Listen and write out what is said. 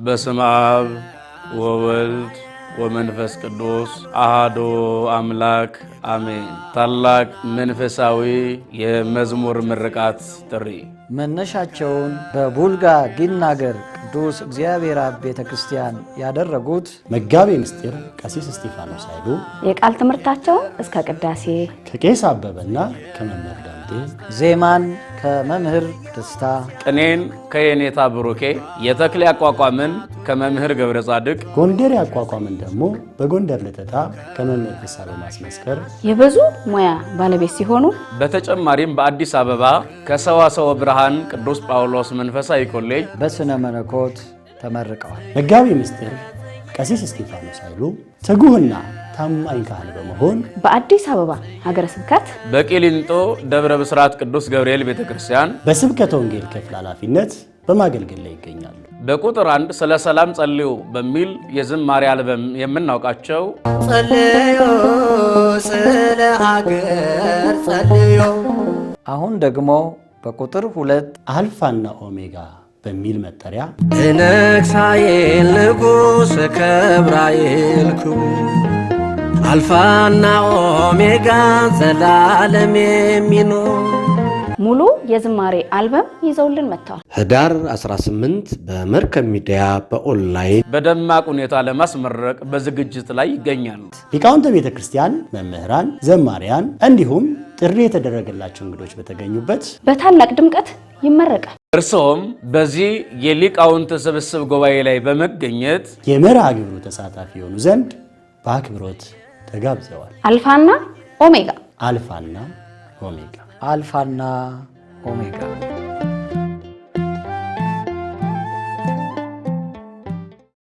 በስመ አብ ወወልድ ወመንፈስ ቅዱስ አሐዱ አምላክ አሜን። ታላቅ መንፈሳዊ የመዝሙር ምርቃት ጥሪ መነሻቸውን በቡልጋ ጊናገር ቅዱስ እግዚአብሔር አብ ቤተክርስቲያን ያደረጉት መጋቤ ምስጢር ቀሲስ እስጢፋኖስ ኃይሉ የቃል ትምህርታቸውን እስከ ቅዳሴ ከቄስ አበበና ከመምህር ዳምጤ፣ ዜማን ከመምህር ደስታ፣ ቅኔን ከየኔታ ብሩኬ፣ የተክሌ አቋቋምን ከመምህር ገብረ ጻድቅ፣ ጎንደር ያቋቋምን ደግሞ በጎንደር ልተታ ከመምህር ፍስሐ በማስመስከር የብዙ ሙያ ባለቤት ሲሆኑ በተጨማሪም በአዲስ አበባ ከሰዋስወ ብርሃን ቅዱስ ጳውሎስ መንፈሳዊ ኮሌጅ በስነ መለኮት ተመርቀዋል። መጋቤ ምስጢር ቀሲስ እስጢፋኖስ ኃይሉ ትጉህና ታማኝ ካህን በመሆን በአዲስ አበባ ሀገረ ስብከት በቂሊንጦ ደብረ ብስራት ቅዱስ ገብርኤል ቤተክርስቲያን በስብከተ ወንጌል ክፍል ኃላፊነት በማገልገል ላይ ይገኛሉ። በቁጥር 1 ስለ ሰላም ጸልዩ በሚል የዝማሬ አልበም የምናውቃቸው ጸልዩ ስለ ሀገር ጸልዩ፣ አሁን ደግሞ በቁጥር 2 አልፋና ኦሜጋ በሚል መጠሪያ እነግሣኤል ንጉሥ ከብራኤል ክቡር አልፋና ኦሜጋ ዘላለም የሚኖር ሙሉ የዝማሬ አልበም ይዘውልን መጥተዋል። ህዳር 18 በመርከብ ሚዲያ በኦንላይን በደማቅ ሁኔታ ለማስመረቅ በዝግጅት ላይ ይገኛሉ። ሊቃውንተ ቤተ ክርስቲያን፣ መምህራን፣ ዘማሪያን እንዲሁም ጥሪ የተደረገላቸው እንግዶች በተገኙበት በታላቅ ድምቀት ይመረቃል። እርስዎም በዚህ የሊቃውንት ስብስብ ጉባኤ ላይ በመገኘት የመርሃ ግብሩ ተሳታፊ የሆኑ ዘንድ በአክብሮት ተጋብዘዋል። አልፋና ኦሜጋ አልፋና ኦሜጋ አልፋና ኦሜጋ